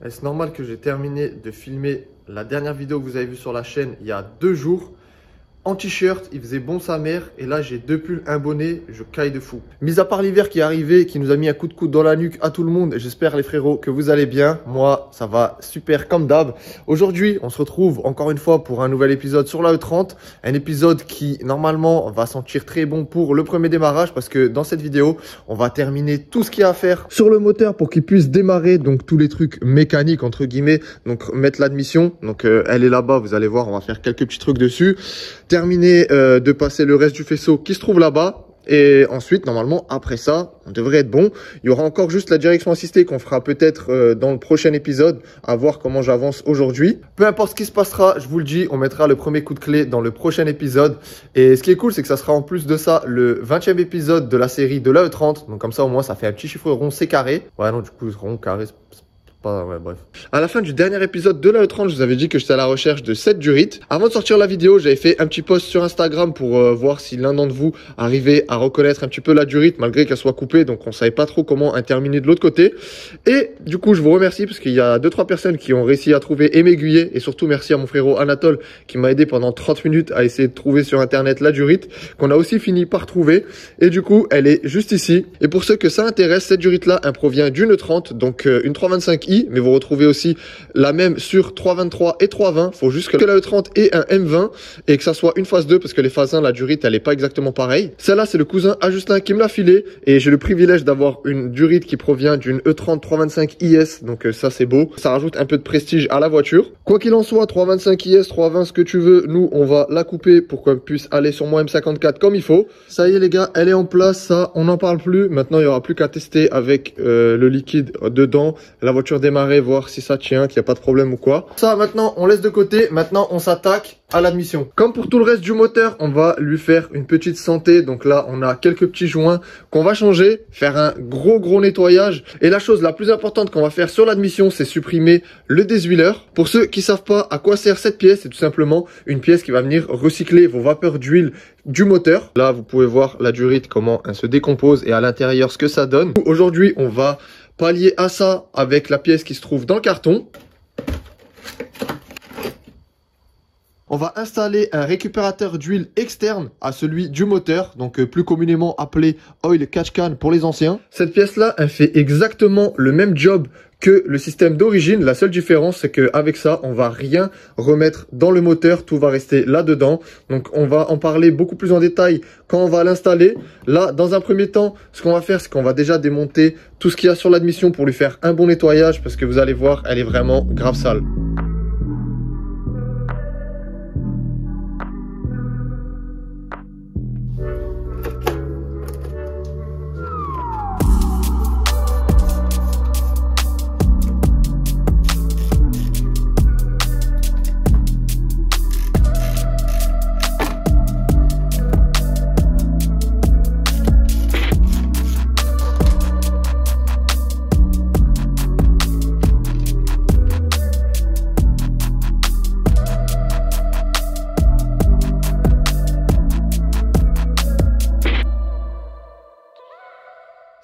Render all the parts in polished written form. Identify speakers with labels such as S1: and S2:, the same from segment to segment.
S1: C'est normal que j'ai terminé de filmer la dernière vidéo que vous avez vue sur la chaîne il y a 2 jours. En t-shirt, il faisait bon sa mère. Et là, j'ai 2 pulls, un bonnet. Je caille de fou. Mis à part l'hiver qui est arrivé, qui nous a mis un coup de coude dans la nuque à tout le monde. J'espère, les frérots, que vous allez bien. Moi, ça va super comme d'hab. Aujourd'hui, on se retrouve encore une fois pour un nouvel épisode sur la E30. Un épisode qui, normalement, va sentir très bon pour le premier démarrage. Parce que dans cette vidéo, on va terminer tout ce qu'il y a à faire sur le moteur pour qu'il puisse démarrer. Donc, tous les trucs mécaniques, entre guillemets. Donc, mettre l'admission. Donc, elle est là-bas. Vous allez voir, on va faire quelques petits trucs dessus. Terminer de passer le reste du faisceau qui se trouve là-bas. Et ensuite, normalement, après ça, on devrait être bon. Il y aura encore juste la direction assistée qu'on fera peut-être dans le prochain épisode, à voir comment j'avance aujourd'hui. Peu importe ce qui se passera, je vous le dis, on mettra le premier coup de clé dans le prochain épisode. Et ce qui est cool, c'est que ça sera en plus de ça le 20e épisode de la série de la E30. Donc comme ça, au moins, ça fait un petit chiffre rond, c'est carré. Ouais, non, du coup, rond, carré, ouais, bref. À la fin du dernier épisode de la E30, je vous avais dit que j'étais à la recherche de 7 durites. Avant de sortir la vidéo, j'avais fait un petit post sur Instagram pour voir si l'un d'entre vous arrivait à reconnaître un petit peu la durite malgré qu'elle soit coupée. Donc on savait pas trop comment terminer de l'autre côté. Et du coup, je vous remercie parce qu'il y a 2-3 personnes qui ont réussi à trouver et m'aiguiller. Et surtout, merci à mon frérot Anatole qui m'a aidé pendant 30 minutes à essayer de trouver sur internet la durite qu'on a aussi fini par trouver. Et du coup, elle est juste ici. Et pour ceux que ça intéresse, cette durite là, elle provient d'une E30, donc une 325i. Mais vous retrouvez aussi la même sur 323 et 320. Faut juste que la E30 ait un M20 et que ça soit une phase 2 parce que les phases 1, la durite, elle est pas exactement pareille. Celle-là, c'est le cousin à Justin qui me l'a filé et j'ai le privilège d'avoir une durite qui provient d'une E30 325 IS. Donc ça, c'est beau. Ça rajoute un peu de prestige à la voiture. Quoi qu'il en soit, 325 IS, 320, ce que tu veux, nous, on va la couper pour qu'on puisse aller sur mon M54 comme il faut. Ça y est, les gars, elle est en place. Ça, on n'en parle plus. Maintenant, il y aura plus qu'à tester avec le liquide dedans. La voiture démarrer, voir si ça tient, qu'il n'y a pas de problème ou quoi. Ça, maintenant, on laisse de côté. Maintenant, on s'attaque à l'admission. Comme pour tout le reste du moteur, on va lui faire une petite santé. Donc là, on a quelques petits joints qu'on va changer, faire un gros nettoyage. Et la chose la plus importante qu'on va faire sur l'admission, c'est supprimer le désuileur. Pour ceux qui savent pas à quoi sert cette pièce, c'est tout simplement une pièce qui va venir recycler vos vapeurs d'huile du moteur. Là, vous pouvez voir la durite, comment elle se décompose et à l'intérieur, ce que ça donne. Aujourd'hui, on va pallier à ça avec la pièce qui se trouve dans le carton. On va installer un récupérateur d'huile externe à celui du moteur, donc plus communément appelé Oil Catch Can pour les anciens. Cette pièce-là, elle fait exactement le même job que le système d'origine. La seule différence, c'est qu'avec ça, on va rien remettre dans le moteur. Tout va rester là-dedans. Donc, on va en parler beaucoup plus en détail quand on va l'installer. Là, dans un premier temps, ce qu'on va faire, c'est qu'on va déjà démonter tout ce qu'il y a sur l'admission pour lui faire un bon nettoyage parce que vous allez voir, elle est vraiment grave sale.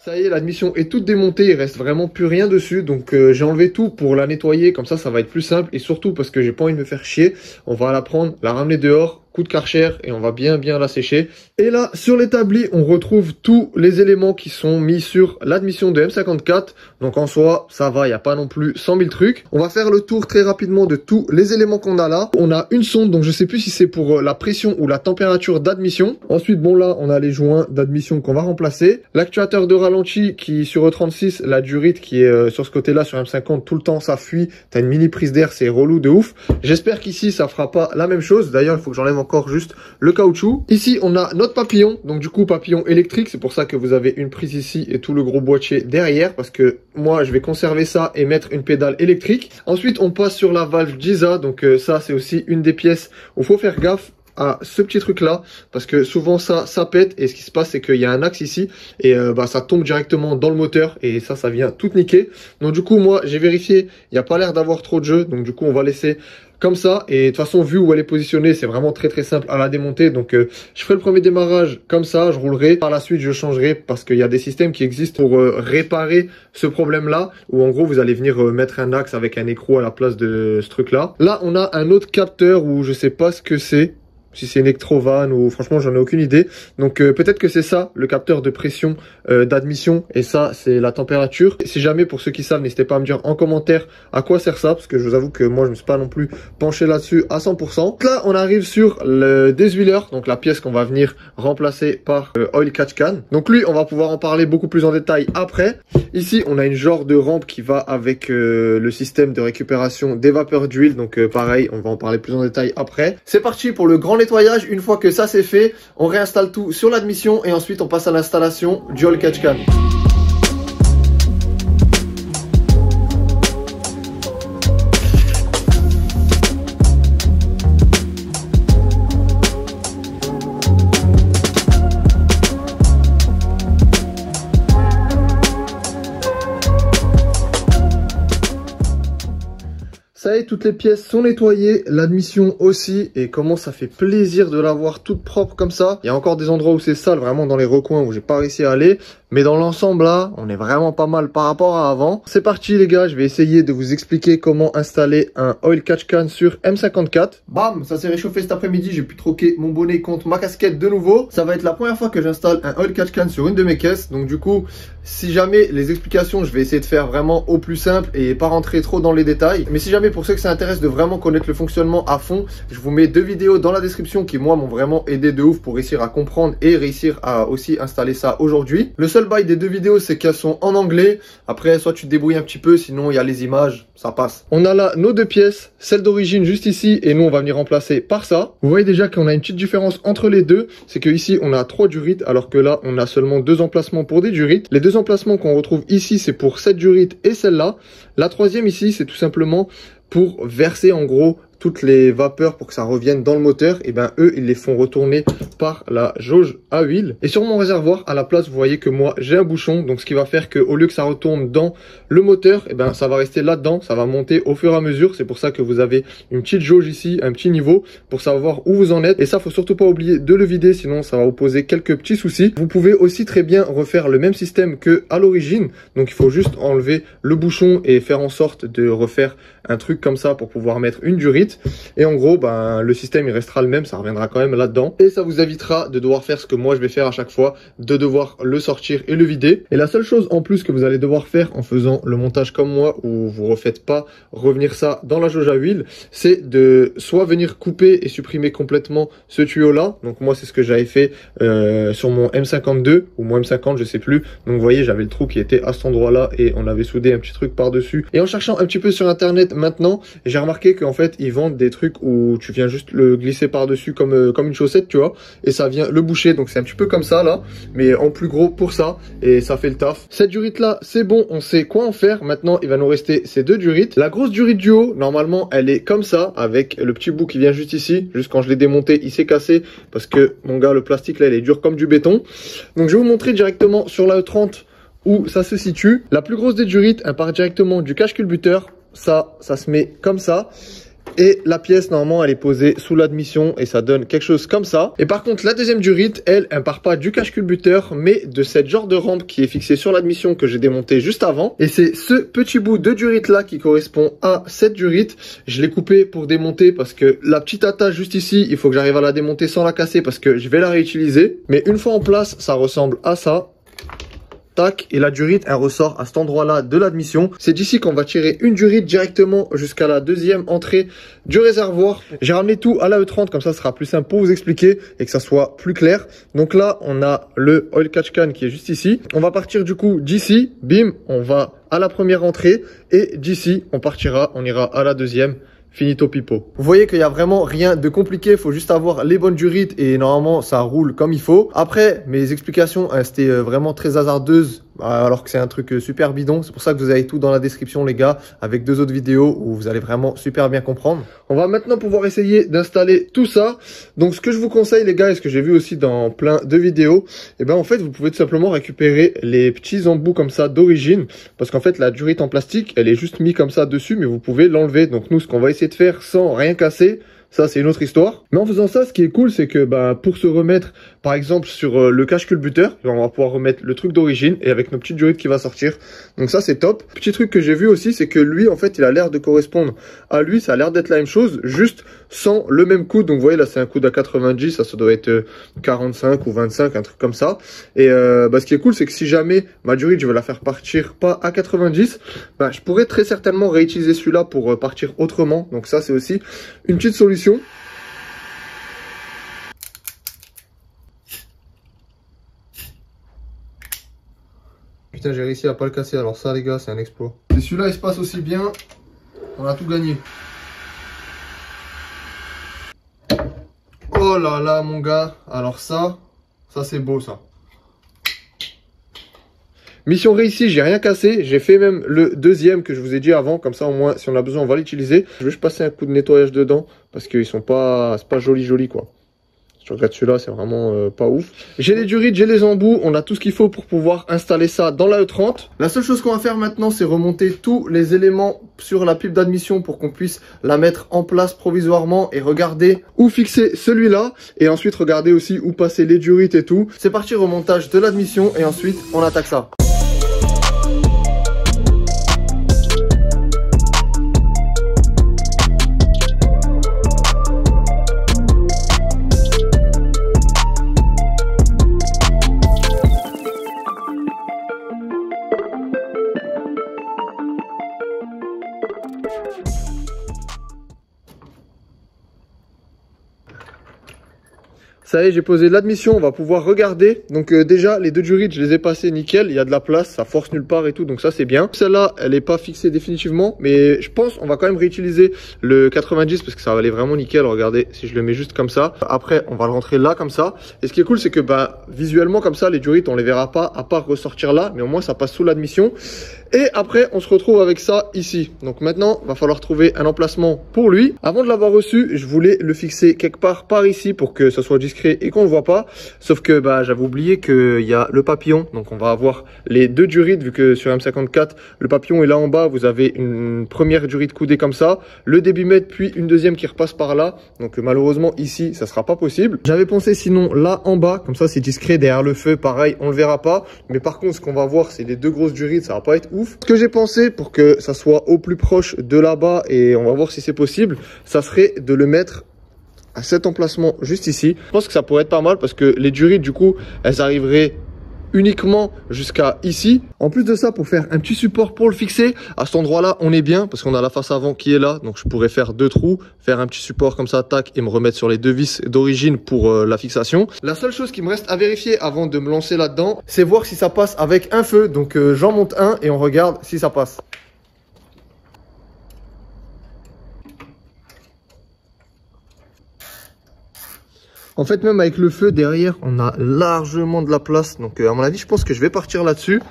S1: Ça y est, l'admission est toute démontée, il reste vraiment plus rien dessus. Donc j'ai enlevé tout pour la nettoyer, comme ça va être plus simple. Et surtout parce que j'ai pas envie de me faire chier, on va la prendre, la ramener dehors, coup de Karcher et on va bien la sécher. Et là, sur l'établi, on retrouve tous les éléments qui sont mis sur l'admission de M54. Donc en soi, ça va, il n'y a pas non plus 100 000 trucs. On va faire le tour très rapidement de tous les éléments qu'on a là. On a une sonde, donc je sais plus si c'est pour la pression ou la température d'admission. Ensuite, bon là, on a les joints d'admission qu'on va remplacer. L'actuateur de ralenti qui sur E36, la durite qui est sur ce côté-là, sur M50, tout le temps ça fuit. T'as une mini prise d'air, c'est relou de ouf. J'espère qu'ici, ça fera pas la même chose. D'ailleurs, il faut que j'enlève encore juste le caoutchouc. Ici, on a notre papillon. Donc du coup, papillon électrique. C'est pour ça que vous avez une prise ici et tout le gros boîtier derrière. Parce que moi, je vais conserver ça et mettre une pédale électrique. Ensuite, on passe sur la valve Giza. Donc ça, c'est aussi une des pièces où il faut faire gaffe. à ce petit truc là, parce que souvent ça pète, et ce qui se passe c'est qu'il y a un axe ici, et ça tombe directement dans le moteur, et ça vient tout niquer. Donc du coup moi j'ai vérifié, il n'y a pas l'air d'avoir trop de jeu, donc du coup on va laisser comme ça. Et de toute façon, vu où elle est positionnée, c'est vraiment très simple à la démonter. Donc je ferai le premier démarrage comme ça, je roulerai. Par la suite, je changerai parce qu'il y a des systèmes qui existent pour réparer ce problème-là, où en gros, vous allez venir mettre un axe avec un écrou à la place de ce truc-là. Là, on a un autre capteur où je sais pas ce que c'est. Si c'est une Electrovan ou franchement j'en ai aucune idée. Donc peut-être que c'est ça le capteur de pression d'admission, et ça c'est la température. Et si jamais, pour ceux qui savent, n'hésitez pas à me dire en commentaire à quoi sert ça, parce que je vous avoue que moi je me suis pas non plus penché là-dessus à 100%. Là on arrive sur le désuileur, donc la pièce qu'on va venir remplacer par Oil Catch Can. Donc lui on va pouvoir en parler beaucoup plus en détail après. Ici on a une genre de rampe qui va avec le système de récupération des vapeurs d'huile. Donc pareil, on va en parler plus en détail après. C'est parti pour le grand nettoyage. Une fois que ça c'est fait, on réinstalle tout sur l'admission et ensuite on passe à l'installation du Oil Catch Can. Ça y est, toutes les pièces sont nettoyées, l'admission aussi, et comment ça fait plaisir de la voir toute propre comme ça. Il y a encore des endroits où c'est sale, vraiment dans les recoins où j'ai pas réussi à aller, mais dans l'ensemble là, on est vraiment pas mal par rapport à avant. C'est parti les gars, je vais essayer de vous expliquer comment installer un Oil Catch Can sur M54. Bam, ça s'est réchauffé cet après-midi, j'ai pu troquer mon bonnet contre ma casquette de nouveau. Ça va être la première fois que j'installe un Oil Catch Can sur une de mes caisses, donc du coup, si jamais les explications, je vais essayer de faire vraiment au plus simple et pas rentrer trop dans les détails. Mais si jamais, pour ceux que ça intéresse de vraiment connaître le fonctionnement à fond, je vous mets 2 vidéos dans la description qui moi m'ont vraiment aidé de ouf pour réussir à comprendre et réussir à aussi installer ça aujourd'hui. Le seul bail des 2 vidéos, c'est qu'elles sont en anglais. Après, soit tu te débrouilles un petit peu, sinon il y a les images, ça passe. On a là nos 2 pièces, celle d'origine juste ici, et nous on va venir remplacer par ça. Vous voyez déjà qu'on a une petite différence entre les deux, c'est que ici on a 3 durites, alors que là on a seulement 2 emplacements pour des durites. Les 2 emplacements qu'on retrouve ici, c'est pour cette durite et celle-là. La troisième ici, c'est tout simplement pour verser en gros toutes les vapeurs pour que ça revienne dans le moteur. Et ben eux, ils les font retourner par la jauge à huile. Et sur mon réservoir, à la place, vous voyez que moi j'ai un bouchon, donc ce qui va faire que au lieu que ça retourne dans le moteur, et ben ça va rester là-dedans, ça va monter au fur et à mesure. C'est pour ça que vous avez une petite jauge ici, un petit niveau pour savoir où vous en êtes. Et ça, faut surtout pas oublier de le vider, sinon ça va vous poser quelques petits soucis. Vous pouvez aussi très bien refaire le même système que à l'origine, donc il faut juste enlever le bouchon et faire en sorte de refaire un truc comme ça pour pouvoir mettre une durite. Et en gros, ben, le système il restera le même, ça reviendra quand même là-dedans. Et ça vous évitera de devoir faire ce que moi je vais faire à chaque fois, de devoir le sortir et le vider. Et la seule chose en plus que vous allez devoir faire en faisant le montage comme moi, où vous refaites pas revenir ça dans la jauge à huile, c'est de soit venir couper et supprimer complètement ce tuyau là. Donc moi c'est ce que j'avais fait sur mon M52 ou mon M50, je sais plus. Donc vous voyez, j'avais le trou qui était à cet endroit là et on avait soudé un petit truc par dessus. Et en cherchant un petit peu sur internet maintenant, j'ai remarqué qu'en fait ils vendent des trucs où tu viens juste le glisser par dessus comme une chaussette, tu vois, et ça vient le boucher. Donc c'est un petit peu comme ça là, mais en plus gros pour ça, et ça fait le taf. Cette durite là c'est bon, on sait quoi en faire. Maintenant il va nous rester ces 2 durites. La grosse durite du haut, normalement elle est comme ça, avec le petit bout qui vient juste ici. Juste quand je l'ai démonté, il s'est cassé parce que mon gars, le plastique là il est dur comme du béton. Donc je vais vous montrer directement sur la E30 où ça se situe. La plus grosse des durites, elle part directement du cache-culbuteur. Ça se met comme ça. Et la pièce, normalement, elle est posée sous l'admission et ça donne quelque chose comme ça. Et par contre, la deuxième durite, elle part pas du cache-culbuteur, mais de cette genre de rampe qui est fixée sur l'admission que j'ai démonté juste avant. Et c'est ce petit bout de durite là qui correspond à cette durite. Je l'ai coupé pour démonter parce que la petite attache juste ici, il faut que j'arrive à la démonter sans la casser parce que je vais la réutiliser. Mais une fois en place, ça ressemble à ça. Tac, et la durite elle ressort à cet endroit là de l'admission. C'est d'ici qu'on va tirer une durite directement jusqu'à la deuxième entrée du réservoir. J'ai ramené tout à la E30, comme ça ce sera plus simple pour vous expliquer et que ça soit plus clair. Donc là on a le Oil Catch Can qui est juste ici. On va partir du coup d'ici, bim, on va à la première entrée, et d'ici on ira à la deuxième. Finito pipo. Vous voyez qu'il n'y a vraiment rien de compliqué, il faut juste avoir les bonnes durites et normalement ça roule comme il faut. Après, mes explications, c'était vraiment très hasardeuses alors que c'est un truc super bidon. C'est pour ça que vous avez tout dans la description les gars, avec 2 autres vidéos où vous allez vraiment super bien comprendre. On va maintenant pouvoir essayer d'installer tout ça. Donc ce que je vous conseille les gars, et ce que j'ai vu aussi dans plein de vidéos, et ben en fait vous pouvez tout simplement récupérer les petits embouts comme ça d'origine, parce qu'en fait la durite en plastique elle est juste mise comme ça dessus, mais vous pouvez l'enlever. Donc nous ce qu'on va essayer de faire sans rien casser, ça c'est une autre histoire. Mais en faisant ça, ce qui est cool, c'est que pour se remettre, par exemple sur le cache culbuteur, on va pouvoir remettre le truc d'origine et avec nos petites durites qui va sortir. Donc ça c'est top. Petit truc que j'ai vu aussi, c'est que lui en fait il a l'air de correspondre à lui, ça a l'air d'être la même chose, juste sans le même coude. Donc vous voyez là c'est un coude à 90, ça doit être 45 ou 25, un truc comme ça. Et ce qui est cool, c'est que si jamais ma durite je veux la faire partir pas à 90, je pourrais très certainement réutiliser celui-là pour partir autrement. Donc ça c'est aussi une petite solution. Putain, j'ai réussi à pas le casser. Alors ça les gars, c'est un exploit. Et celui-là il se passe aussi bien. On a tout gagné. Oh là là mon gars. Alors ça c'est beau ça. Mission réussie, j'ai rien cassé. J'ai fait même le deuxième que je vous ai dit avant. Comme ça au moins si on a besoin on va l'utiliser. Je vais juste passer un coup de nettoyage dedans. Parce qu'ils sont pas... c'est pas joli quoi. Si tu regardes celui-là, c'est vraiment pas ouf. J'ai les durites, j'ai les embouts, on a tout ce qu'il faut pour pouvoir installer ça dans la E30. La seule chose qu'on va faire maintenant, c'est remonter tous les éléments sur la pipe d'admission pour qu'on puisse la mettre en place provisoirement et regarder où fixer celui-là. Et ensuite, regarder aussi où passer les durites et tout. C'est parti, remontage de l'admission et ensuite, on attaque ça. Ça y est, j'ai posé l'admission, on va pouvoir regarder. Donc déjà, les 2 durites, je les ai passées nickel. Il y a de la place, ça force nulle part et tout, donc ça c'est bien. Celle-là, elle n'est pas fixée définitivement, mais je pense on va quand même réutiliser le 90 parce que ça va aller vraiment nickel. Regardez, si je le mets juste comme ça. Après, on va le rentrer là comme ça. Et ce qui est cool, c'est que visuellement comme ça, les durites, on les verra pas à part ressortir là, mais au moins ça passe sous l'admission. Et après, on se retrouve avec ça ici. Donc maintenant, il va falloir trouver un emplacement pour lui. Avant de l'avoir reçu, je voulais le fixer quelque part par ici pour que ça soit discret et qu'on ne le voit pas. Sauf que j'avais oublié qu'il y a le papillon. Donc on va avoir les 2 durites, vu que sur M54, le papillon est là en bas. Vous avez une première durite coudée comme ça, le débitmètre, puis une deuxième qui repasse par là. Donc malheureusement ici, ça sera pas possible. J'avais pensé sinon là en bas, comme ça c'est discret derrière le feu. Pareil, on le verra pas. Mais par contre, ce qu'on va voir, c'est les 2 grosses durites. Ça va pas être ouf. Ce que j'ai pensé pour que ça soit au plus proche de là-bas, et on va voir si c'est possible, ça serait de le mettre à cet emplacement juste ici. Je pense que ça pourrait être pas mal parce que les durites du coup elles arriveraient uniquement jusqu'à ici. En plus de ça, pour faire un petit support pour le fixer, à cet endroit là on est bien parce qu'on a la face avant qui est là, donc je pourrais faire 2 trous, faire un petit support comme ça, tac, et me remettre sur les 2 vis d'origine pour la fixation. La seule chose qui me reste à vérifier avant de me lancer là dedans, c'est voir si ça passe avec un feu. Donc j'en monte un et on regarde si ça passe. En fait, même avec le feu derrière, on a largement de la place. Donc, à mon avis, je pense que je vais partir là-dessus.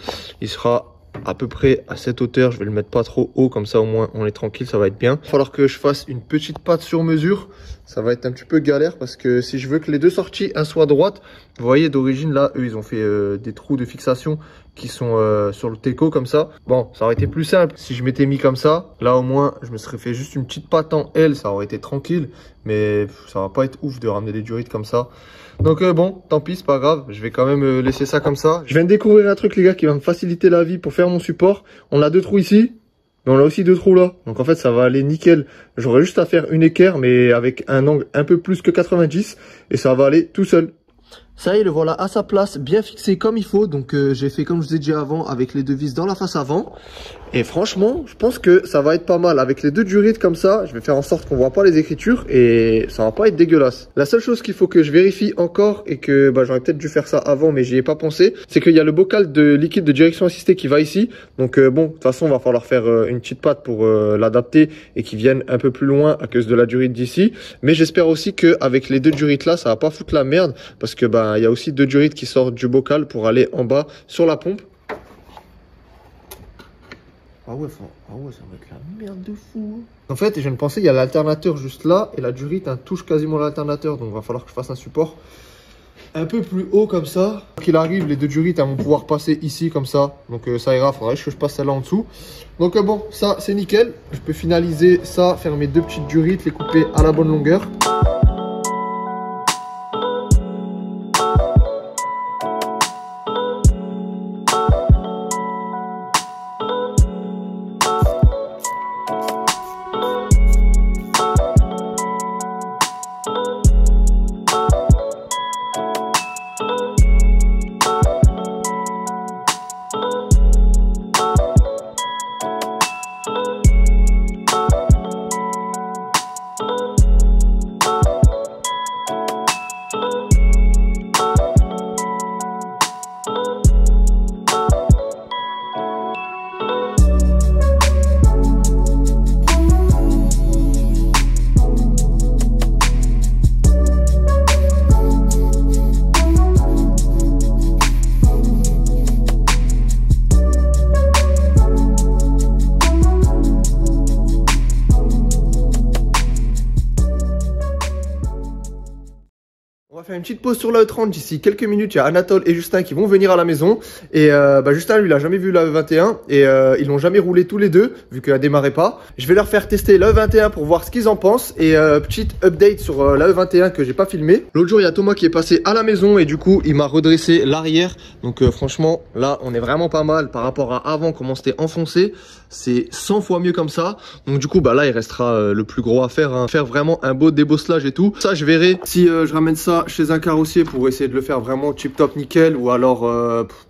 S1: Il sera à peu près à cette hauteur. Je vais le mettre pas trop haut, comme ça au moins on est tranquille, ça va être bien. Il va falloir que je fasse une petite patte sur mesure. Ça va être un petit peu galère parce que si je veux que les 2 sorties soient droites, vous voyez d'origine là, eux ils ont fait des trous de fixation qui sont sur le teco comme ça. Bon, ça aurait été plus simple si je m'étais mis comme ça. Là au moins, je me serais fait juste une petite patte en L, ça aurait été tranquille. Mais ça va pas être ouf de ramener des durites comme ça. Donc bon, tant pis, c'est pas grave. Je vais quand même laisser ça comme ça. Je viens de découvrir un truc les gars qui va me faciliter la vie pour faire mon support. On a 2 trous ici, mais on a aussi 2 trous là. Donc en fait ça va aller nickel. J'aurai juste à faire une équerre mais avec un angle un peu plus que 90 et ça va aller tout seul. Ça y est, le voilà à sa place, bien fixé comme il faut. Donc j'ai fait comme je vous ai dit avant avec les 2 vis dans la face avant. Et franchement, je pense que ça va être pas mal. Avec les 2 durites comme ça, je vais faire en sorte qu'on voit pas les écritures et ça va pas être dégueulasse. La seule chose qu'il faut que je vérifie encore et que j'aurais peut-être dû faire ça avant mais j'y ai pas pensé, c'est qu'il y a le bocal de liquide de direction assistée qui va ici. Donc bon, de toute façon, il va falloir faire une petite patte pour l'adapter et qu'il vienne un peu plus loin à cause de la durite d'ici. Mais j'espère aussi qu'avec les 2 durites là, ça va pas foutre la merde parce que il y a aussi 2 durites qui sortent du bocal pour aller en bas sur la pompe. Ah ouais, ça va être la merde de fou. En fait, je viens de penser, il y a l'alternateur juste là et la durite touche quasiment l'alternateur. Donc il va falloir que je fasse un support un peu plus haut comme ça. Quand il arrive, les deux durites vont pouvoir passer ici comme ça. Donc ça ira, il faudra que je passe celle-là en dessous. Donc bon, ça c'est nickel. Je peux finaliser ça, faire mes deux petites durites, les couper à la bonne longueur. On va faire une petite pause sur la E30 d'ici quelques minutes. Il y a Anatole et Justin qui vont venir à la maison. Et Justin, lui, il a jamais vu la E21 et ils l'ont jamais roulé tous les deux vu qu'elle démarrait pas. Je vais leur faire tester la E21 pour voir ce qu'ils en pensent et petite update sur la E21 que j'ai pas filmé. L'autre jour, il y a Thomas qui est passé à la maison et du coup, il m'a redressé l'arrière. Donc franchement, là, on est vraiment pas mal par rapport à avant comment c'était enfoncé. C'est 100 fois mieux comme ça. Donc du coup, là, il restera le plus gros à faire, hein. Faire vraiment un beau débosselage et tout. Ça, je verrai si je ramène ça chez un carrossier pour essayer de le faire vraiment tip top nickel ou alors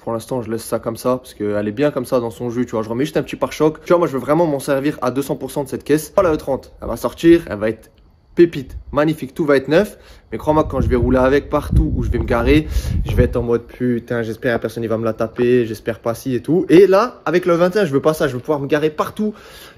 S1: pour l'instant je laisse ça comme ça parce qu'elle est bien comme ça dans son jus, tu vois. Je remets juste un petit pare-choc, tu vois. Moi je veux vraiment m'en servir à 200% de cette caisse. La E30 elle va sortir, elle va être pépite, magnifique, tout va être neuf. Mais crois-moi, quand je vais rouler avec partout où je vais me garer, je vais être en mode putain, j'espère que personne ne va me la taper, j'espère pas si et tout. Et là, avec le 21, je veux pas ça, je veux pouvoir me garer partout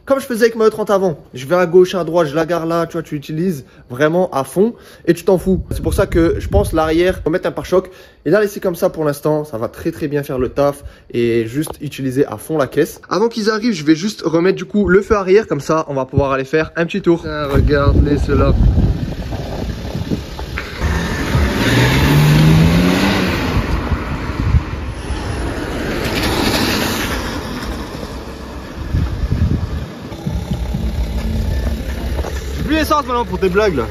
S1: comme je faisais avec ma E30 avant. Je vais à gauche, à droite, je la gare là, tu vois, tu l'utilises vraiment à fond et tu t'en fous. C'est pour ça que je pense l'arrière, on va mettre un pare-choc et la laisser comme ça pour l'instant, ça va très très bien faire le taf et juste utiliser à fond la caisse. Avant qu'ils arrivent, je vais juste remettre du coup le feu arrière, comme ça on va pouvoir aller faire un petit tour. Regarde-les ceux-là. Plus l'essence maintenant pour tes blagues là.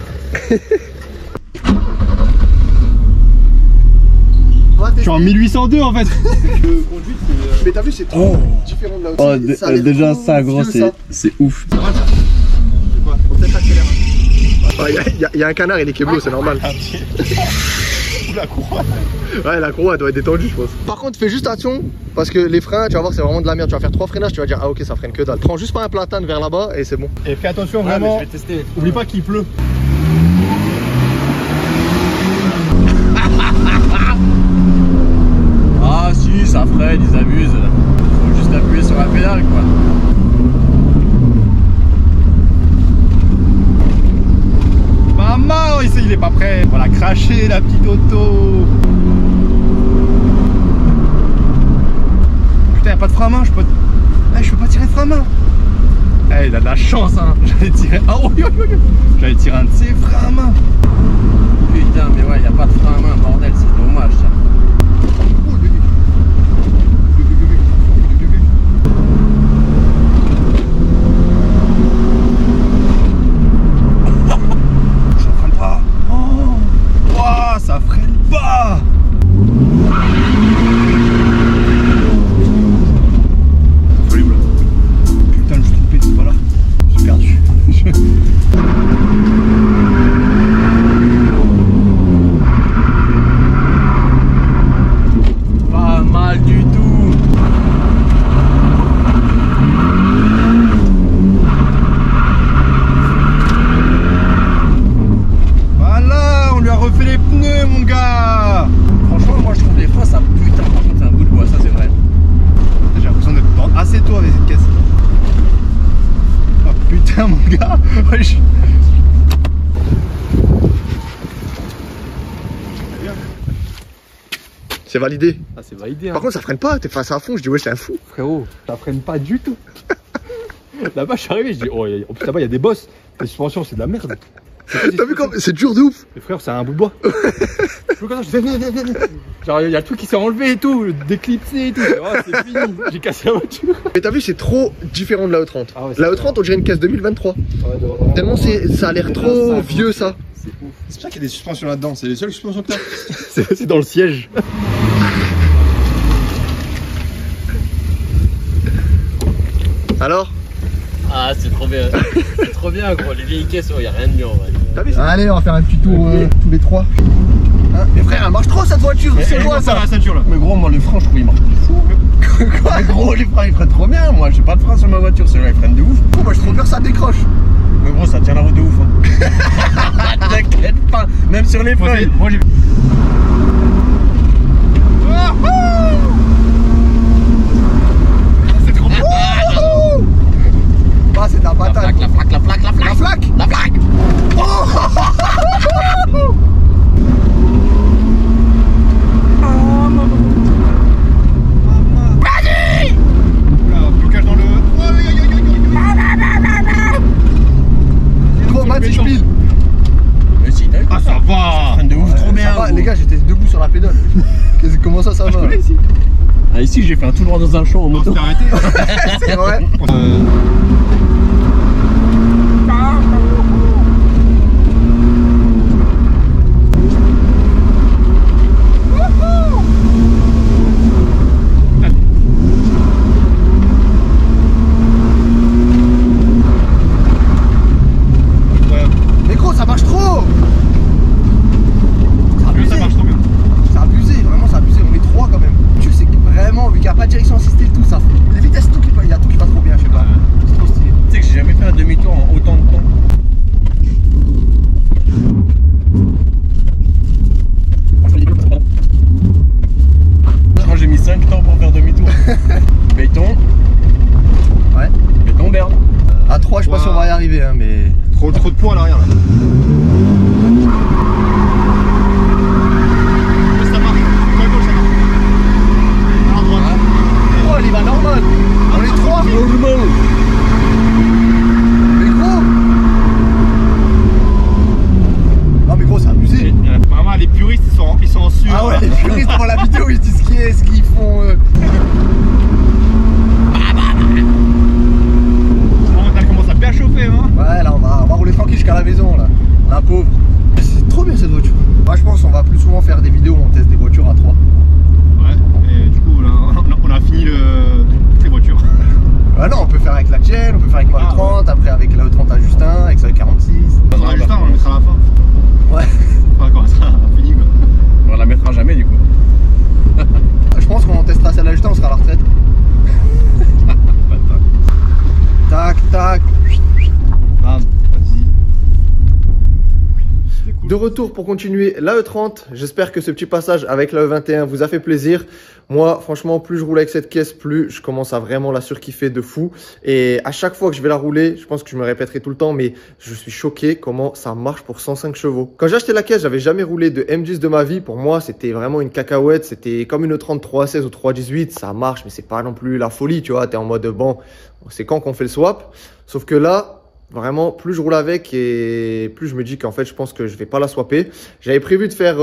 S1: Je suis en 1802 en fait. Le conduite c'est... Mais t'as vu c'est trop différent de là aussi. Ça déjà ça gros c'est ouf. Ça va ça. C'est quoi? Faut peut-être accélérer. Il y a un canard, il est keblo, c'est normal. La courroie. Ouais, la courroie doit être détendue je pense. Par contre fais juste attention parce que les freins tu vas voir c'est vraiment de la merde. Tu vas faire 3 freinages, tu vas dire ah ok ça freine que dalle. Prends juste pas un platane vers là-bas et c'est bon. Et fais attention vraiment, je vais tester. Oublie pas qu'il pleut.
S2: Ah si ça freine, ils abusent. Faut juste appuyer sur la pédale quoi. Maman, il est pas prêt. Voilà, cracher la petite auto. Putain, y'a pas de frein à main, je peux pas tirer de frein à main. Eh, il a de la chance, hein. J'allais tirer. Ah, oh, j'allais tirer un de ses freins à main. Putain, mais ouais, y'a pas de frein à main, bordel, c'est dommage ça. Ça freine pas. Horrible. Putain, je me suis trompé, c'est pas là. Je suis perdu. Pas mal du tout. Voilà, on lui a refait les pneus, mon gars. Franchement, moi je trouve les freins, ça putain, par contre, c'est un bout de bois, ça c'est vrai. J'ai l'impression d'être dans assez tôt avec cette caisse. Oh putain, mon gars.
S1: C'est validé.
S2: Ah, c'est validé. Hein.
S1: Par contre, ça freine pas, t'es face à fond. Je dis, ouais, c'est un fou.
S2: Frérot, ça freine pas du tout. Là-bas, je suis arrivé, je dis, oh, en plus là-bas, il y a des bosses. Les suspensions, c'est de la merde.
S1: T'as vu comme c'est dur de ouf.
S2: Mais frère, c'est un bout de bois. Je fais, genre, il y a le truc qui s'est enlevé et tout, déclipsé et tout. Oh, c'est fini, j'ai cassé la voiture.
S1: Mais t'as vu, c'est trop différent de la E30.
S2: Ah ouais,
S1: la E30, on dirait une caisse 2023. Ouais, tellement ça a l'air trop vieux, ça.
S2: C'est ouf.
S3: C'est pour ça qu'il y a des suspensions là-dedans, c'est les seules suspensions que t'as.
S2: C'est dans le siège.
S1: Alors?
S4: Ah, c'est trop bien. C'est trop bien, gros. Les vieilles caisses, il y a rien de mieux en vrai.
S1: Allez, on va faire un petit tour tous les trois. Hein, mais frère, elle marche trop cette voiture, c'est loin ça.
S3: La ceinture là.
S2: Mais gros, moi, les freins, je trouve ils marchent de fou.
S1: Quoi?
S2: Mais gros, les freins, ils freinent trop bien. Moi, j'ai pas de frein sur ma voiture, celui-là, ils freinent de ouf.
S1: Oh, moi j'ai trop peur, ça décroche.
S2: Mais gros, ça tient la route de ouf. Hein. T'inquiète pas, même sur les freins.
S3: Moi j'ai. C'est trop bien.
S1: Ah, c'est de la patate.
S4: La flaque.
S1: La flaque.
S4: La flaque.
S3: Blocage dans le.
S1: Gros, Matt, si je pile.
S2: Mais si, t'as vu.
S3: Ah, ça va.
S2: Freine de ouf, trop bien.
S1: Ça va,
S2: gros.
S1: les gars, j'étais debout sur la pédale. Comment ça va?
S3: Je connais ici.
S2: Ah, ici, j'ai fait un tout droit dans un champ en
S3: On
S2: moto.
S3: s'est arrêté.
S1: C'est vrai. Mais gros, ça marche trop.
S3: Ça marche trop bien.
S1: C'est abusé, vraiment c'est abusé, on est trois quand même. Tu sais que vraiment, vu qu'il n'y a pas de direction assistée et tout, ça fait. Les vitesses, il y a tout qui va trop bien, je sais pas. C'est trop stylé.
S2: Tu sais que j'ai jamais fait un demi-tour en autant de temps. Je crois que j'ai mis 5 temps pour faire demi-tour. Béton.
S1: Ouais.
S2: Béton berne.
S1: À 3, je sais pas si on va y arriver, hein, mais.
S3: Trop de poids à l'arrière là. Mais ça marche. Sur la gauche, ça marche. À droite.
S1: Oh, il va normal. On est 3. Mais gros. Non, mais gros, c'est abusé.
S3: Vraiment, les puristes ils sont en sueur.
S1: Ah ouais, les puristes devant la vidéo, ils se disent ce qu'ils font.
S3: Elle commence à bien chauffer, hein.
S1: Ouais, là, on va rouler tranquille jusqu'à la maison, là. La pauvre. C'est trop bien cette voiture. Moi, je pense qu'on va plus souvent faire des vidéos où on teste des voitures à 3.
S3: Ouais, et du coup, là, on a fini toutes les voitures.
S1: Ah non, on peut faire avec la tienne, on peut faire avec ma E30, après avec la E30 à Justin, avec sa 46.
S3: On va juste on le mettra à la fin.
S1: Ouais.
S3: Enfin, quand ça sera fini quoi.
S2: On la mettra jamais du coup.
S1: Je pense qu'on testera celle à Justin, on sera à la retraite. Tac, tac.
S3: Bam, vas-y.
S1: De retour pour continuer la E30. J'espère que ce petit passage avec la E21 vous a fait plaisir. Moi, franchement, plus je roule avec cette caisse, plus je commence à vraiment la surkiffer de fou. Et à chaque fois que je vais la rouler, je pense que je me répéterai tout le temps, mais je suis choqué comment ça marche pour 105 chevaux. Quand j'ai acheté la caisse, j'avais jamais roulé de M10 de ma vie. Pour moi, c'était vraiment une cacahuète. C'était comme une E30 316 ou 318. Ça marche, mais c'est pas non plus la folie, tu vois. T'es en mode, bon, c'est quand qu'on fait le swap. Sauf que là, vraiment, plus je roule avec et plus je me dis qu'en fait, je pense que je vais pas la swapper. J'avais prévu de faire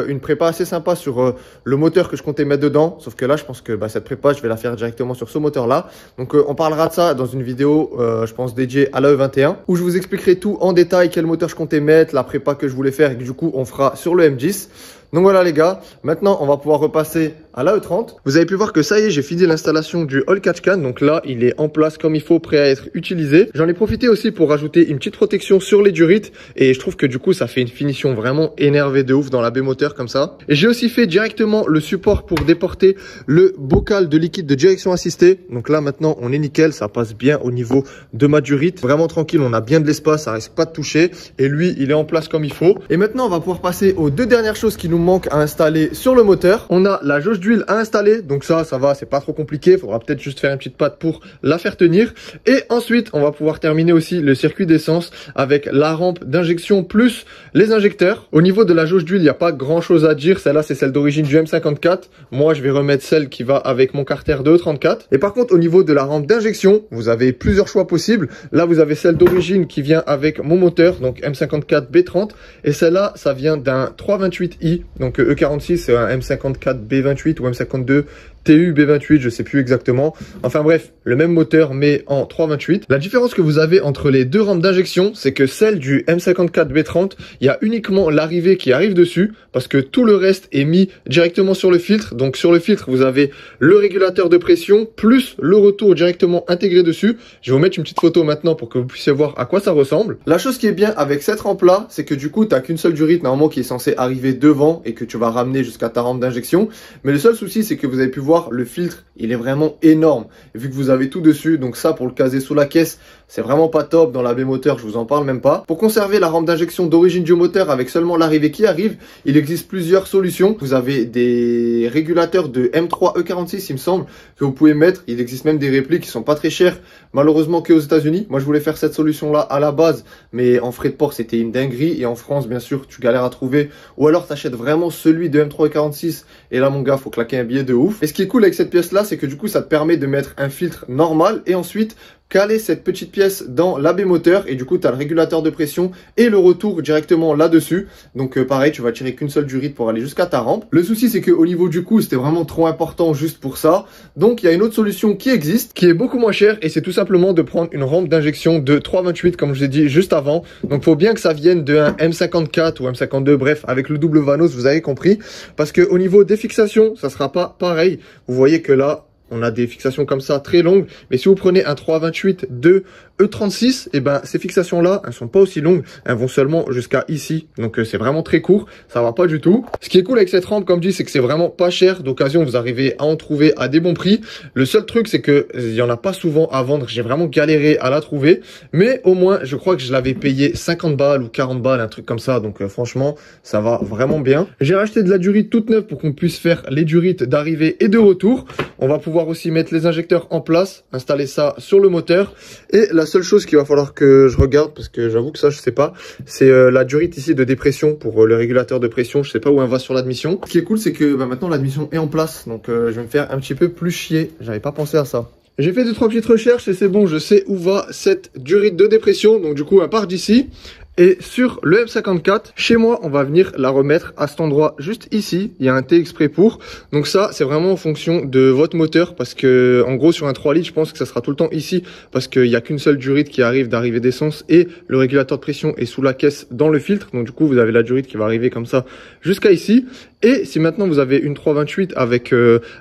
S1: une prépa assez sympa sur le moteur que je comptais mettre dedans. Sauf que là, je pense que cette prépa, je vais la faire directement sur ce moteur-là. Donc, on parlera de ça dans une vidéo, je pense, dédiée à la E21, où je vous expliquerai tout en détail, quel moteur je comptais mettre, la prépa que je voulais faire et que du coup, on fera sur le M10. Donc voilà les gars, maintenant on va pouvoir repasser à la E30. Vous avez pu voir que ça y est, j'ai fini l'installation du All Catch Can. Donc là, il est en place comme il faut, prêt à être utilisé. J'en ai profité aussi pour rajouter une petite protection sur les durites. Et je trouve que du coup, ça fait une finition vraiment énervée de ouf dans la baie moteur comme ça. Et j'ai aussi fait directement le support pour déporter le bocal de liquide de direction assistée. Donc là maintenant, on est nickel, ça passe bien au niveau de ma durite. Vraiment tranquille, on a bien de l'espace, ça risque pas de toucher. Et lui, il est en place comme il faut. Et maintenant, on va pouvoir passer aux deux dernières choses qui nous manquent à installer sur le moteur. On a la jauge d'huile d'huile à installer. Donc ça va, c'est pas trop compliqué. Il faudra peut-être juste faire une petite patte pour la faire tenir. Et ensuite, on va pouvoir terminer aussi le circuit d'essence avec la rampe d'injection plus les injecteurs. Au niveau de la jauge d'huile, il n'y a pas grand chose à dire. Celle-là, c'est celle d'origine du M54. Moi, je vais remettre celle qui va avec mon Carter de E34. Et par contre, au niveau de la rampe d'injection, vous avez plusieurs choix possibles. Là, vous avez celle d'origine qui vient avec mon moteur, donc M54 B30. Et celle-là, ça vient d'un 328i. Donc E46, c'est un M54 B28 ou M52 TU B28, je sais plus exactement. Enfin bref, le même moteur mais en 328. La différence que vous avez entre les deux rampes d'injection, c'est que celle du M54 B30, il y a uniquement l'arrivée qui arrive dessus parce que tout le reste est mis directement sur le filtre. Donc sur le filtre, vous avez le régulateur de pression plus le retour directement intégré dessus. Je vais vous mettre une petite photo maintenant pour que vous puissiez voir à quoi ça ressemble. La chose qui est bien avec cette rampe là, c'est que du coup, tu n'as qu'une seule durite normalement qui est censée arriver devant et que tu vas ramener jusqu'à ta rampe d'injection. Mais le seul souci, c'est que vous avez pu voir le filtre, il est vraiment énorme. Et vu que vous avez tout dessus, donc ça pour le caser sous la caisse, c'est vraiment pas top. Dans la B moteur, je vous en parle même pas. Pour conserver la rampe d'injection d'origine du moteur avec seulement l'arrivée qui arrive, il existe plusieurs solutions. Vous avez des régulateurs de M3 E46, il me semble, que vous pouvez mettre. Il existe même des répliques qui sont pas très chères, malheureusement que aux États-Unis. Moi, je voulais faire cette solution-là à la base, mais en frais de port, c'était une dinguerie. Et en France, bien sûr, tu galères à trouver. Ou alors, tu achètes vraiment celui de M3 E46. Et là, mon gars, faut claquer un billet de ouf. Et ce qui est cool avec cette pièce-là, c'est que du coup, ça te permet de mettre un filtre normal et ensuite caler cette petite pièce dans l'AB moteur et du coup tu as le régulateur de pression et le retour directement là-dessus. Donc pareil, tu vas tirer qu'une seule durite pour aller jusqu'à ta rampe. Le souci c'est qu'au niveau du coût, c'était vraiment trop important juste pour ça. Donc il y a une autre solution qui existe, qui est beaucoup moins chère et c'est tout simplement de prendre une rampe d'injection de 328 comme je l'ai dit juste avant. Donc il faut bien que ça vienne de un M54 ou M52, bref, avec le double Vanos, vous avez compris. Parce que au niveau des fixations, ça sera pas pareil. Vous voyez que là, on a des fixations comme ça très longues, mais si vous prenez un 328 de E36, et ben ces fixations-là, elles sont pas aussi longues, elles vont seulement jusqu'à ici. Donc c'est vraiment très court, ça va pas du tout. Ce qui est cool avec cette rampe, comme dit, c'est que c'est vraiment pas cher. D'occasion, vous arrivez à en trouver à des bons prix. Le seul truc, c'est que il y en a pas souvent à vendre. J'ai vraiment galéré à la trouver, mais au moins, je crois que je l'avais payé 50 balles ou 40 balles, un truc comme ça. Donc franchement, ça va vraiment bien. J'ai racheté de la durite toute neuve pour qu'on puisse faire les durites d'arrivée et de retour. On va pouvoir aussi mettre les injecteurs en place, installer ça sur le moteur. Et la seule chose qu'il va falloir que je regarde, parce que j'avoue que ça je sais pas, c'est la durite ici de dépression pour le régulateur de pression. Je sais pas où elle va sur l'admission. Ce qui est cool, c'est que maintenant l'admission est en place, donc je vais me faire un petit peu plus chier. J'avais pas pensé à ça. J'ai fait 2-3 petites recherches et c'est bon, je sais où va cette durite de dépression. Donc du coup, elle part d'ici. Et sur le M54, chez moi, on va venir la remettre à cet endroit juste ici. Il y a un T exprès pour. Donc ça, c'est vraiment en fonction de votre moteur. Parce que, en gros, sur un 3 litres, je pense que ça sera tout le temps ici. Parce qu'il n'y a qu'une seule durite qui arrive d'arrivée d'essence. Et le régulateur de pression est sous la caisse dans le filtre. Donc du coup, vous avez la durite qui va arriver comme ça jusqu'à ici. Et si maintenant vous avez une 328 avec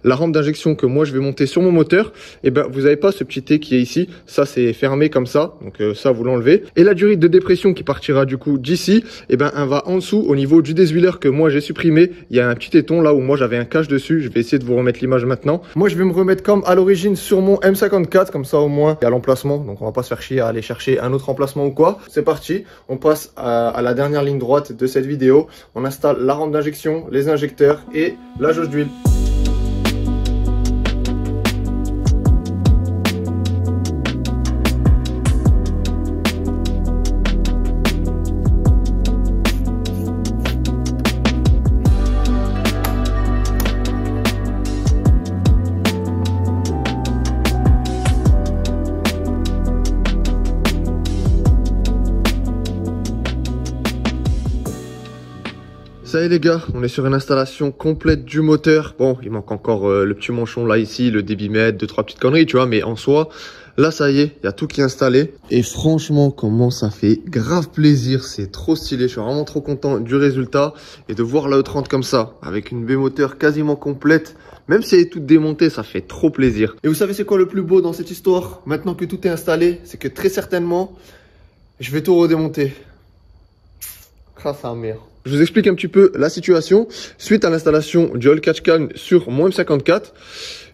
S1: la rampe d'injection que moi je vais monter sur mon moteur, et ben vous n'avez pas ce petit T qui est ici. Ça c'est fermé comme ça, donc ça vous l'enlevez. Et la durite de dépression qui partira du coup d'ici, et ben elle va en dessous au niveau du désuileur que moi j'ai supprimé. Il y a un petit éton là où moi j'avais un cache dessus. Je vais essayer de vous remettre l'image maintenant. Moi je vais me remettre comme à l'origine sur mon M54, comme ça au moins il y a l'emplacement. Donc on va pas se faire chier à aller chercher un autre emplacement ou quoi. C'est parti, on passe à la dernière ligne droite de cette vidéo. On installe la rampe d'injection, les injecteurs et la jauge d'huile. Ça y est les gars, on est sur une installation complète du moteur. Bon, il manque encore le petit manchon là ici, le débitmètre, 2-3 petites conneries, tu vois, mais en soi, là ça y est, il y a tout qui est installé. Et franchement, comment ça fait grave plaisir, c'est trop stylé. Je suis vraiment trop content du résultat et de voir la E30 comme ça, avec une baie moteur quasiment complète. Même si elle est toute démontée, ça fait trop plaisir. Et vous savez c'est quoi le plus beau dans cette histoire? Maintenant que tout est installé, c'est que très certainement, je vais tout redémonter. Grâce à merde. Je vous explique un petit peu la situation. Suite à l'installation du All Catch Can sur mon M54,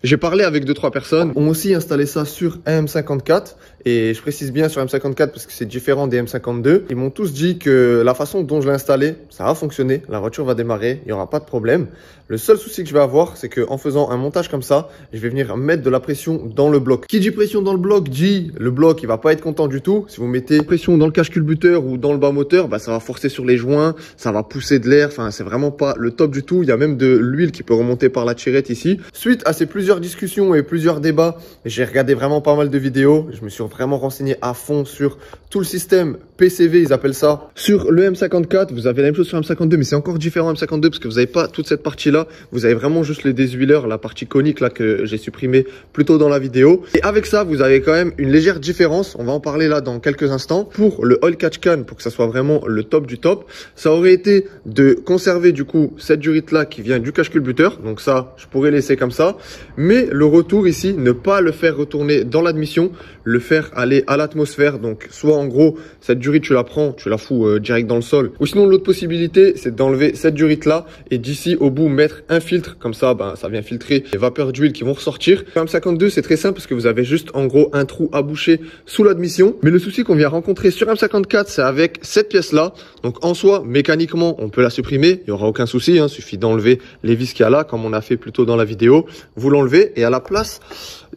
S1: J'ai parlé avec 2-3 personnes, ont aussi installé ça sur un M54 et je précise bien sur M54 parce que c'est différent des M52. Ils m'ont tous dit que la façon dont je l'ai installé, ça va fonctionner, la voiture va démarrer, il n'y aura pas de problème. Le seul souci que je vais avoir, c'est qu'en faisant un montage comme ça, je vais venir mettre de la pression dans le bloc. Qui dit pression dans le bloc dit le bloc il va pas être content du tout. Si vous mettez pression dans le cache-culbuteur ou dans le bas moteur, bah, ça va forcer sur les joints, ça va pousser de l'air, enfin c'est vraiment pas le top du tout. Il y a même de l'huile qui peut remonter par la tirette ici. Suite à ces plusieurs discussions et plusieurs débats, j'ai regardé vraiment pas mal de vidéos. Je me suis vraiment renseigné à fond sur tout le système PCV, ils appellent ça. Sur le M54, vous avez la même chose sur le M52, mais c'est encore différent M52 parce que vous n'avez pas toute cette partie-là. Vous avez vraiment juste les désuileurs, la partie conique là que j'ai supprimé plus tôt dans la vidéo. Et avec ça, vous avez quand même une légère différence. On va en parler là dans quelques instants. Pour le oil catch can, pour que ça soit vraiment le top du top, ça aurait été de conserver du coup cette durite là qui vient du cache-culbuteur. Donc ça, je pourrais laisser comme ça. Mais le retour ici, ne pas le faire retourner dans l'admission, le faire aller à l'atmosphère. Donc soit en gros, cette durite tu la prends, tu la fous direct dans le sol. Ou sinon l'autre possibilité, c'est d'enlever cette durite là et d'ici au bout mettre un filtre. Comme ça, ben, ça vient filtrer les vapeurs d'huile qui vont ressortir. Sur M52, c'est très simple parce que vous avez juste en gros un trou à boucher sous l'admission. Mais le souci qu'on vient rencontrer sur M54, c'est avec cette pièce là. Donc en soi, mécaniquement, on peut la supprimer. Il n'y aura aucun souci, hein. Suffit d'enlever les vis qu'il y a là, comme on a fait plus tôt dans la vidéo. Vous l'enlevez et à la place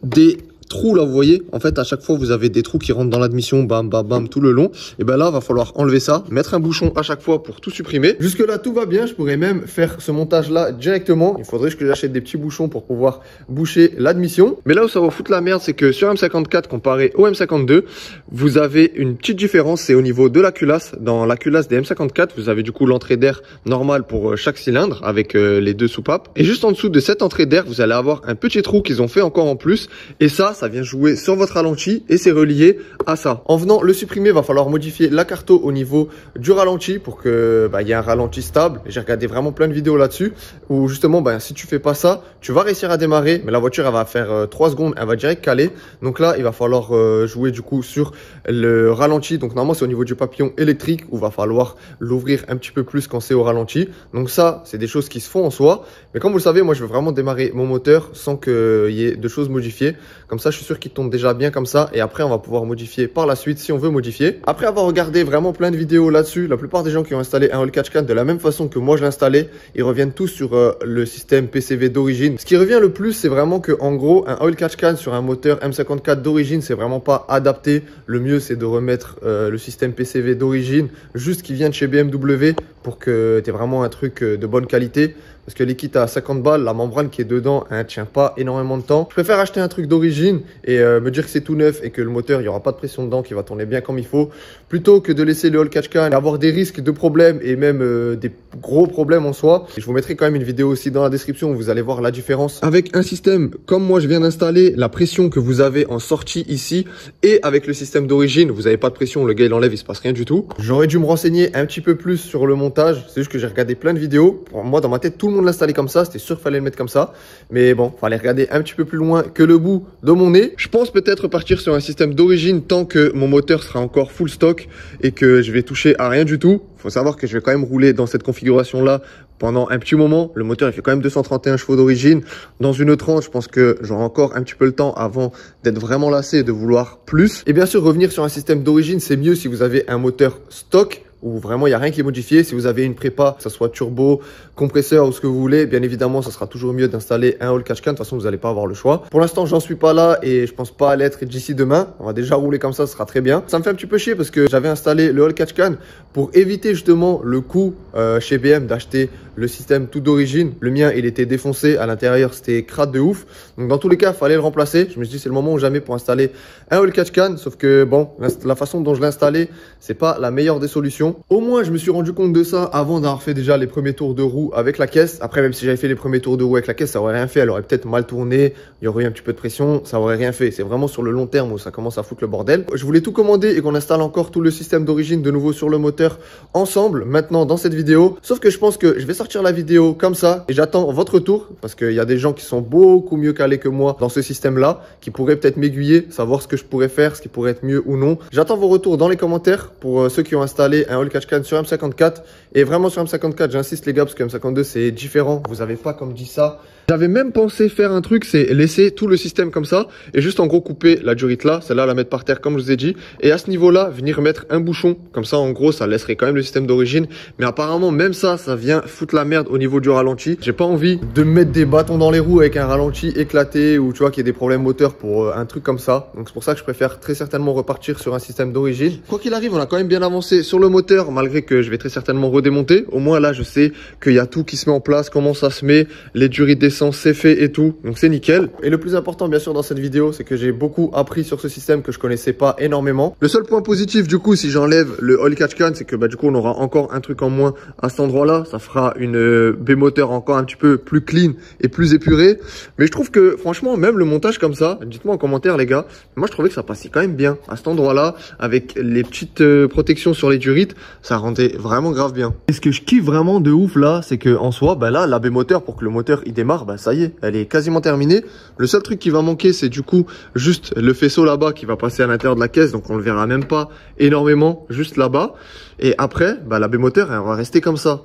S1: des trous là, vous voyez, en fait à chaque fois vous avez des trous qui rentrent dans l'admission, bam bam bam tout le long. Et ben là va falloir enlever ça, mettre un bouchon à chaque fois pour tout supprimer. Jusque là tout va bien, je pourrais même faire ce montage là directement. Il faudrait que j'achète des petits bouchons pour pouvoir boucher l'admission. Mais là où ça va foutre la merde, c'est que sur M54 comparé au M52, vous avez une petite différence, c'est au niveau de la culasse. Dans la culasse des M54, vous avez du coup l'entrée d'air normale pour chaque cylindre avec les deux soupapes. Et juste en dessous de cette entrée d'air, vous allez avoir un petit trou qu'ils ont fait encore en plus. Et ça vient jouer sur votre ralenti et c'est relié à ça. En venant le supprimer, va falloir modifier la carto au niveau du ralenti pour que y ait un ralenti stable. J'ai regardé vraiment plein de vidéos là-dessus où justement si tu fais pas ça, tu vas réussir à démarrer, mais la voiture elle va faire 3 secondes, elle va direct caler. Donc là, il va falloir jouer du coup sur le ralenti. Donc normalement, c'est au niveau du papillon électrique où va falloir l'ouvrir un petit peu plus quand c'est au ralenti. Donc ça, c'est des choses qui se font en soi. Mais comme vous le savez, moi je veux vraiment démarrer mon moteur sans qu'il y ait de choses modifiées. Comme ça, je suis sûr qu'il tombe déjà bien comme ça. Et après, on va pouvoir modifier par la suite si on veut modifier. Après avoir regardé vraiment plein de vidéos là-dessus, la plupart des gens qui ont installé un oil catch can de la même façon que moi je l'ai installé, ils reviennent tous sur le système PCV d'origine. Ce qui revient le plus, c'est vraiment que en gros, un oil catch can sur un moteur M54 d'origine, c'est vraiment pas adapté. Le mieux, c'est de remettre le système PCV d'origine juste qui vient de chez BMW pour que tu aies vraiment un truc de bonne qualité. Parce que les kits à 50 balles, la membrane qui est dedans, elle ne tient pas énormément de temps. Je préfère acheter un truc d'origine et me dire que c'est tout neuf et que le moteur, il n'y aura pas de pression dedans, qui va tourner bien comme il faut. Plutôt que de laisser le oil catch can et avoir des risques de problèmes et même des gros problèmes en soi. Et je vous mettrai quand même une vidéo aussi dans la description où vous allez voir la différence. Avec un système comme moi je viens d'installer, la pression que vous avez en sortie ici et avec le système d'origine, vous n'avez pas de pression, le gars il enlève, il se passe rien du tout. J'aurais dû me renseigner un petit peu plus sur le montage. C'est juste que j'ai regardé plein de vidéos. Pour moi, dans ma tête, tout le monde l'installait comme ça, c'était sûr qu'il fallait le mettre comme ça, mais bon, fallait regarder un petit peu plus loin que le bout de mon nez. Je pense peut-être partir sur un système d'origine tant que mon moteur sera encore full stock et que je vais toucher à rien du tout. Faut savoir que je vais quand même rouler dans cette configuration là pendant un petit moment. Le moteur il fait quand même 231 chevaux d'origine. Dans une E30, je pense que j'aurai encore un petit peu le temps avant d'être vraiment lassé et de vouloir plus. Et bien sûr, revenir sur un système d'origine, c'est mieux si vous avez un moteur stock où vraiment il n'y a rien qui est modifié. Si vous avez une prépa, que ce soit turbo, compresseur ou ce que vous voulez, bien évidemment, ça sera toujours mieux d'installer un oil catch can. De toute façon, vous n'allez pas avoir le choix. Pour l'instant, j'en suis pas là et je pense pas à l'être d'ici demain. On va déjà rouler comme ça, ce sera très bien. Ça me fait un petit peu chier parce que j'avais installé le oil catch can pour éviter justement le coût chez BM d'acheter le système tout d'origine. Le mien, il était défoncé à l'intérieur, c'était crade de ouf. Donc dans tous les cas, il fallait le remplacer. Je me suis dit, c'est le moment ou jamais pour installer un oil catch can. Sauf que bon, la façon dont je l'ai installé, c'est pas la meilleure des solutions. Au moins, je me suis rendu compte de ça avant d'avoir fait déjà les premiers tours de roue avec la caisse. Après, même si j'avais fait les premiers tours de roue avec la caisse, ça aurait rien fait. Elle aurait peut-être mal tourné, il y aurait eu un petit peu de pression, ça aurait rien fait. C'est vraiment sur le long terme où ça commence à foutre le bordel. Je voulais tout commander et qu'on installe encore tout le système d'origine de nouveau sur le moteur ensemble maintenant dans cette vidéo. Sauf que je pense que je vais sortir la vidéo comme ça et j'attends votre retour parce qu'il y a des gens qui sont beaucoup mieux calés que moi dans ce système-là, qui pourraient peut-être m'aiguiller, savoir ce que je pourrais faire, ce qui pourrait être mieux ou non. J'attends vos retours dans les commentaires pour ceux qui ont installé un oil catch can sur M54 et vraiment sur M54 j'insiste les gars parce que M52 c'est différent, vous n'avez pas comme dit ça J'avais même pensé faire un truc, c'est laisser tout le système comme ça et juste en gros couper la durite là, celle-là la mettre par terre comme je vous ai dit, et à ce niveau-là venir mettre un bouchon, comme ça en gros ça laisserait quand même le système d'origine, mais apparemment même ça vient foutre la merde au niveau du ralenti. J'ai pas envie de mettre des bâtons dans les roues avec un ralenti éclaté ou tu vois qu'il y ait des problèmes moteurs pour un truc comme ça, donc c'est pour ça que je préfère très certainement repartir sur un système d'origine. Quoi qu'il arrive, on a quand même bien avancé sur le moteur malgré que je vais très certainement redémonter. Au moins là je sais qu'il y a tout qui se met en place, comment ça se met, les durites d'essence c'est fait et tout, donc c'est nickel. Et le plus important bien sûr dans cette vidéo, c'est que j'ai beaucoup appris sur ce système que je connaissais pas énormément. Le seul point positif du coup, si j'enlève le oil catch can, c'est que bah du coup on aura encore un truc en moins à cet endroit là, ça fera une baie moteur encore un petit peu plus clean et plus épurée. Mais je trouve que franchement même le montage comme ça, dites-moi en commentaire les gars, moi je trouvais que ça passait quand même bien à cet endroit là, avec les petites protections sur les durites, ça rendait vraiment grave bien. Et ce que je kiffe vraiment de ouf là, c'est que en soi bah là la baie moteur, pour que le moteur il démarre, bah ça y est, elle est quasiment terminée. Le seul truc qui va manquer, c'est du coup juste le faisceau là-bas qui va passer à l'intérieur de la caisse, donc on le verra même pas énormément, juste là-bas. Et après, bah la baie moteur, elle va rester comme ça.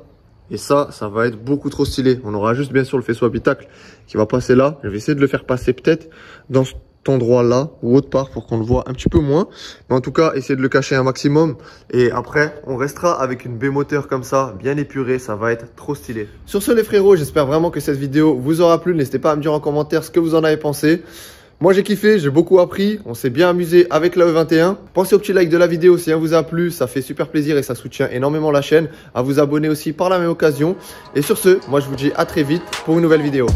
S1: Et ça va être beaucoup trop stylé. On aura juste bien sûr le faisceau habitacle qui va passer là. Je vais essayer de le faire passer peut-être dans cet endroit-là ou autre part pour qu'on le voit un petit peu moins. Mais en tout cas, essayer de le cacher un maximum. Et après, on restera avec une baie moteur comme ça, bien épurée. Ça va être trop stylé. Sur ce les frérots, j'espère vraiment que cette vidéo vous aura plu. N'hésitez pas à me dire en commentaire ce que vous en avez pensé. Moi j'ai kiffé, j'ai beaucoup appris, on s'est bien amusé avec la E21. Pensez au petit like de la vidéo si elle vous a plu, ça fait super plaisir et ça soutient énormément la chaîne. À vous abonner aussi par la même occasion. Et sur ce, moi je vous dis à très vite pour une nouvelle vidéo.